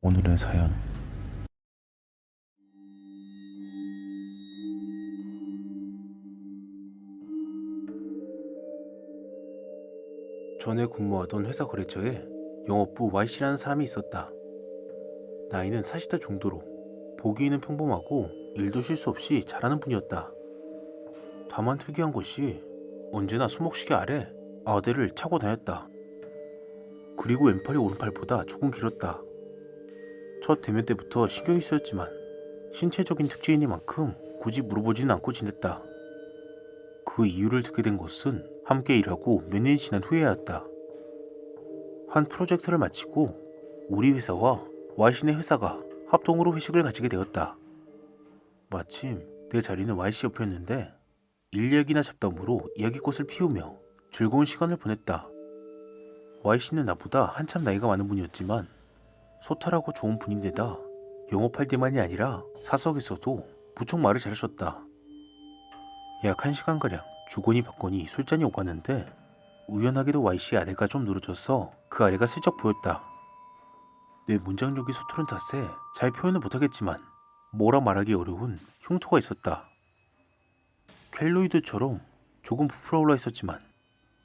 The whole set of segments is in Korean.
오늘의 사연. 전에 근무하던 회사 거래처에 영업부 Y씨라는 사람이 있었다. 나이는 40대 정도로 보기에는 평범하고 일도 실수 없이 잘하는 분이었다. 다만 특이한 것이 언제나 손목시계 아래 아대를 차고 다녔다. 그리고 왼팔이 오른팔보다 조금 길었다. 첫 대면 때부터 신경이 쓰였지만 신체적인 특징이니만큼 굳이 물어보지는 않고 지냈다. 그 이유를 듣게 된 것은 함께 일하고 몇 년이 지난 후에였다. 한 프로젝트를 마치고 우리 회사와 Y씨네 회사가 합동으로 회식을 가지게 되었다. 마침 내 자리는 Y씨 옆이었는데 일 얘기나 잡담으로 이야기꽃을 피우며 즐거운 시간을 보냈다. Y씨는 나보다 한참 나이가 많은 분이었지만 소탈하고 좋은 분인데다 영업할 때만이 아니라 사석에서도 무척 말을 잘하셨다. 약 1시간가량 주거니 받거니 술잔이 오가는데 우연하게도 Y씨의 아내가 좀 늘어져서 그 아래가 슬쩍 보였다. 내 문장력이 서투른 탓에 잘 표현은 못하겠지만 뭐라 말하기 어려운 흉터가 있었다. 켈로이드처럼 조금 부풀어 올라 있었지만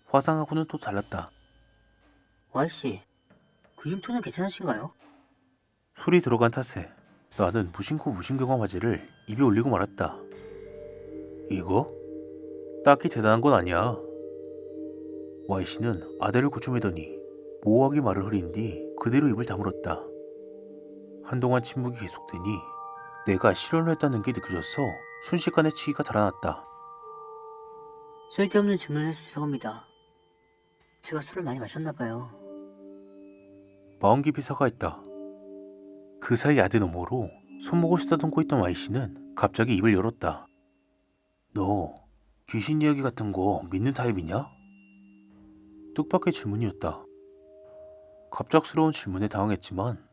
화상하고는 또 달랐다. Y씨, 그 흉터는 괜찮으신가요? 술이 들어간 탓에 나는 무심코 무심경한 화제를 입에 올리고 말았다. 이거? 딱히 대단한 건 아니야. Y씨는 아대를 고쳐매더니 모호하게 말을 흐린 뒤 그대로 입을 다물었다. 한동안 침묵이 계속되니 내가 실언을 했다는 게 느껴져서 순식간에 치기가 달아났다. 쓸데없는 질문을 해서 죄송합니다. 제가 술을 많이 마셨나봐요. 마음 깊이 사과했다. 그 사이 아대 너머로 손목을 쓰다듬고 있던 Y씨는 갑자기 입을 열었다. 너 귀신 이야기 같은 거 믿는 타입이냐? 뜻밖의 질문이었다. 갑작스러운 질문에 당황했지만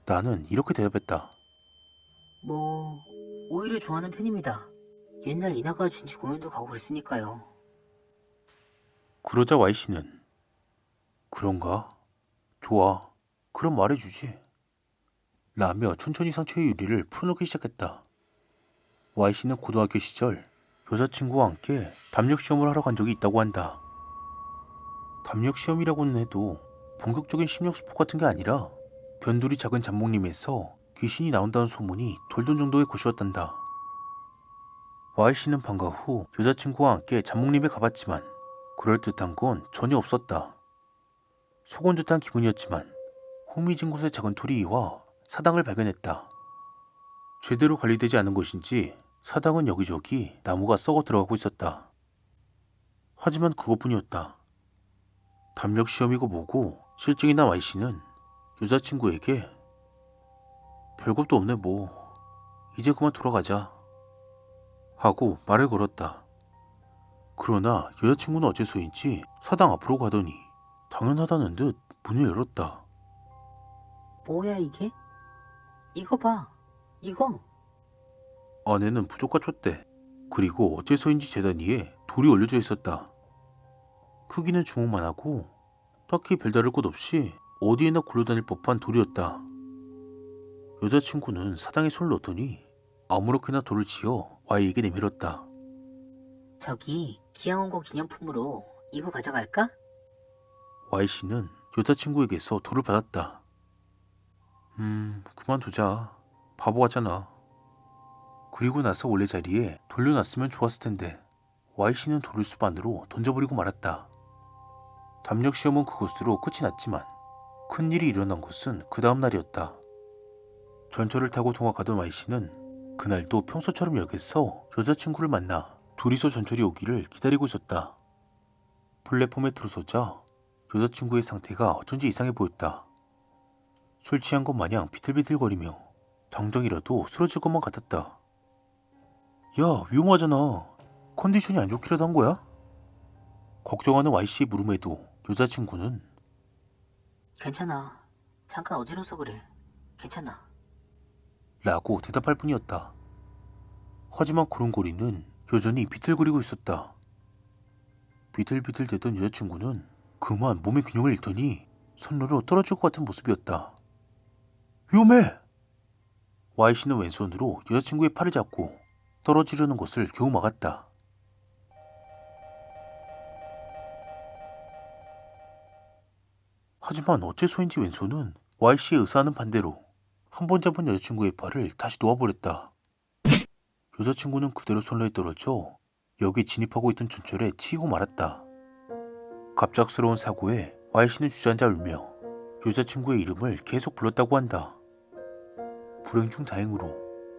나는 이렇게 대답했다. 오히려 좋아하는 편입니다. 옛날 이나가 진지 공연도 가고 그랬으니까요. 그러자 Y씨는 그런가? 좋아. 그럼 말해주지. 라며 천천히 상처의 유리를 풀어놓기 시작했다. Y씨는 고등학교 시절 여자친구와 함께 담력시험을 하러 간 적이 있다고 한다. 담력시험이라고는 해도 본격적인 심력스포 같은 게 아니라 변두리 작은 잠목림에서 귀신이 나온다는 소문이 돌던 정도의 곳이었단다. Y씨는 방과 후 여자친구와 함께 잠목림에 가봤지만 그럴듯한 건 전혀 없었다. 속은 듯한 기분이었지만 흥미진 곳의 작은 토리와 사당을 발견했다. 제대로 관리되지 않은 것인지 사당은 여기저기 나무가 썩어 들어가고 있었다. 하지만 그것뿐이었다. 담력 시험이고 뭐고 실증이 난 Y씨는 여자친구에게 별것도 없네 뭐 이제 그만 돌아가자 하고 말을 걸었다. 그러나 여자친구는 어째서인지 사당 앞으로 가더니 당연하다는 듯 문을 열었다. 뭐야 이게? 이거 봐. 이거. 안에는 부적과 촛대 그리고 어째서인지 재단 위에 돌이 올려져 있었다. 크기는 주먹만 하고 딱히 별다를 것 없이 어디에나 굴러다닐 법한 돌이었다. 여자친구는 사당에 손을 넣더니 아무렇게나 돌을 치어 Y에게 내밀었다. 저기 기양원고 기념품으로 이거 가져갈까? Y씨는 여자친구에게서 돌을 받았다. 그만두자. 바보 같잖아. 그리고 나서 원래 자리에 돌려놨으면 좋았을 텐데 Y씨는 돌을 수반으로 던져버리고 말았다. 담력시험은 그것으로 끝이 났지만 큰일이 일어난 것은 그 다음 날이었다. 전철을 타고 통학하던 Y씨는 그날도 평소처럼 역에서 여자친구를 만나 둘이서 전철이 오기를 기다리고 있었다. 플랫폼에 들어서자 여자친구의 상태가 어쩐지 이상해 보였다. 술 취한 것 마냥 비틀비틀거리며 당장이라도 쓰러질 것만 같았다. 야, 위험하잖아. 컨디션이 안 좋기라도 한 거야? 걱정하는 Y씨의 물음에도 여자친구는 괜찮아. 잠깐 어지러워서 그래. 괜찮아. 라고 대답할 뿐이었다. 하지만 구름거리는 여전히 비틀거리고 있었다. 비틀비틀대던 여자친구는 그만 몸의 균형을 잃더니 선로로 떨어질 것 같은 모습이었다. 위험해! Y씨는 왼손으로 여자친구의 팔을 잡고 떨어지려는 것을 겨우 막았다. 하지만 어째서인지 왼손은 Y씨의 의사와는 반대로 한 번 잡은 여자친구의 팔을 다시 놓아버렸다. 여자친구는 그대로 선로에 떨어져 역에 진입하고 있던 전철에 치이고 말았다. 갑작스러운 사고에 Y씨는 주저앉아 울며 여자친구의 이름을 계속 불렀다고 한다. 불행 중 다행으로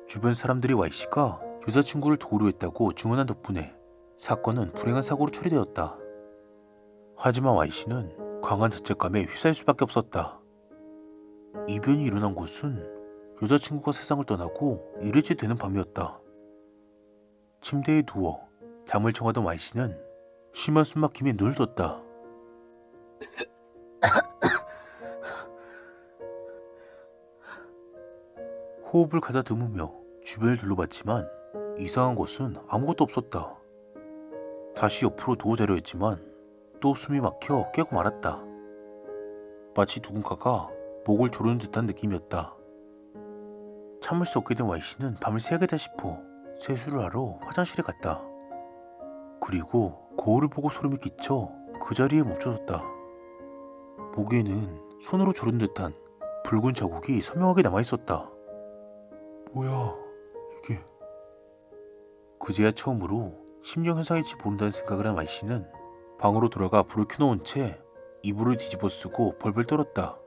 주변 사람들이 Y씨가 여자친구를 도우려 했다고 증언한 덕분에 사건은 불행한 사고로 처리되었다. 하지만 Y씨는 강한 자책감에 휩싸일 수밖에 없었다. 이변이 일어난 곳은 여자친구가 세상을 떠나고 1일째 되는 밤이었다. 침대에 누워 잠을 청하던 Y씨는 심한 숨막힘에 눈을 떴다. 호흡을 가다듬으며 주변을 둘러봤지만 이상한 것은 아무것도 없었다. 다시 옆으로 누워 자려 했지만 또 숨이 막혀 깨고 말았다. 마치 누군가가 목을 조르는 듯한 느낌이었다. 참을 수 없게 된 Y씨는 밤을 새야겠다 싶어 세수를 하러 화장실에 갔다. 그리고 거울을 보고 소름이 끼쳐 그 자리에 멈춰섰다. 목에는 손으로 조른 듯한 붉은 자국이 선명하게 남아있었다. 뭐야 이게. 그제야 처음으로 심령 현상일지 모른다는 생각을 한 Y씨는 방으로 돌아가 불을 켜놓은 채 이불을 뒤집어 쓰고 벌벌 떨었다.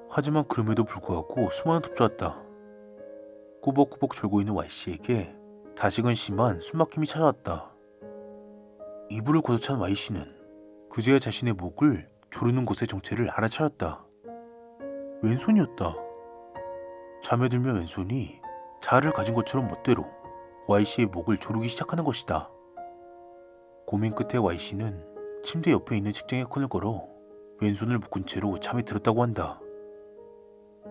하지만 그럼에도 불구하고 수만은 덮쳐왔다. 꾸벅꾸벅 졸고 있는 Y씨에게 다시금 심한 숨막힘이 찾아왔다. 이불을 걷어찬 Y씨는 그제야 자신의 목을 조르는 곳의 정체를 알아차렸다. 왼손이었다. 잠에 들면 왼손이 자아를 가진 것처럼 멋대로 Y씨의 목을 조르기 시작하는 것이다. 고민 끝에 Y씨는 침대 옆에 있는 책장에 끈을 걸어 왼손을 묶은 채로 잠에 들었다고 한다.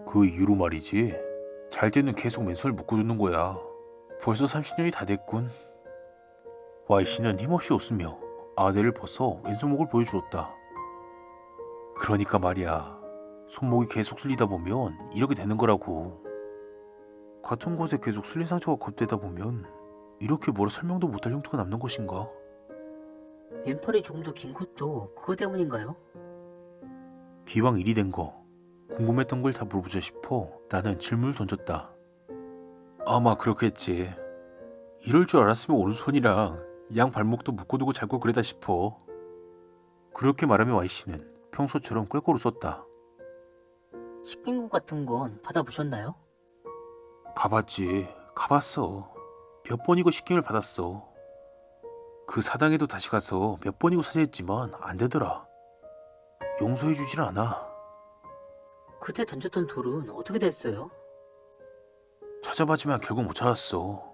그 이후로 말이지, 잘 때는 계속 왼손을 묶어두는 거야. 벌써 30년이 다 됐군. Y씨는 힘없이 웃으며 아대를 벗어 왼손목을 보여주었다. 그러니까 말이야, 손목이 계속 쓸리다 보면 이렇게 되는 거라고. 같은 곳에 계속 쓸린 상처가 곱되다 보면 이렇게 뭐라 설명도 못할 흉터가 남는 것인가? 왼팔이 조금 더 긴 것도 그거 때문인가요? 기왕 일이 된 거 궁금했던 걸 다 물어보자 싶어 나는 질문을 던졌다. 아마 그렇겠지. 이럴 줄 알았으면 오른손이랑 양 발목도 묶어두고 잘 걸 그래다 싶어. 그렇게 말하며 Y씨는 평소처럼 꿀꿀 웃었다. 식빙고 같은 건 받아보셨나요? 가봤지. 가봤어. 몇 번이고 시킴을 받았어. 그 사당에도 다시 가서 몇 번이고 사죄했지만 안 되더라. 용서해주질 않아. 그때 던졌던 돌은 어떻게 됐어요? 찾아봤지만 결국 못 찾았어.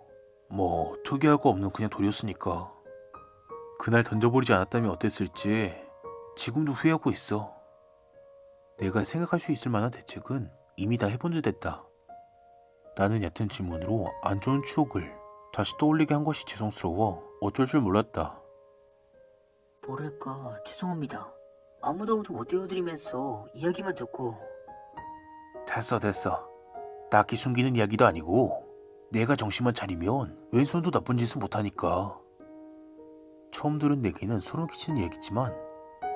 뭐 특이할 거 없는 그냥 돌이었으니까. 그날 던져버리지 않았다면 어땠을지 지금도 후회하고 있어. 내가 생각할 수 있을 만한 대책은 이미 다 해본 듯 했다. 나는 얕은 질문으로 안 좋은 추억을 다시 떠올리게 한 것이 죄송스러워 어쩔 줄 몰랐다. 뭐랄까 죄송합니다. 아무도 못 띄워드리면서 이야기만 듣고. 됐어. 딱히 숨기는 이야기도 아니고 내가 정신만 차리면 왼손도 나쁜 짓은 못하니까. 처음 들은 내게는 소름 끼치는 얘기지만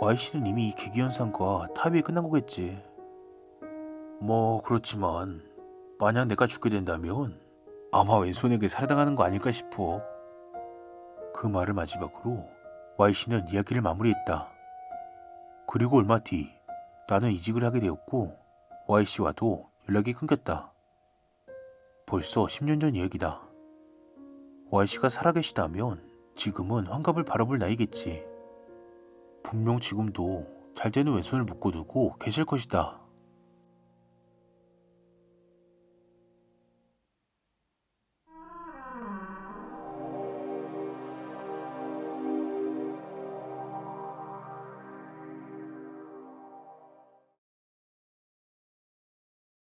Y씨는 이미 이 계기현상과 타협이 끝난 거겠지. 뭐 그렇지만 만약 내가 죽게 된다면 아마 왼손에게 살해당하는 거 아닐까 싶어. 그 말을 마지막으로 Y씨는 이야기를 마무리했다. 그리고 얼마 뒤 나는 이직을 하게 되었고 Y씨와도 연락이 끊겼다. 벌써 10년 전 이야기다. Y씨가 살아계시다면 지금은 환갑을 바라볼 나이겠지. 분명 지금도 잘 되는 왼손을 묶어두고 계실 것이다.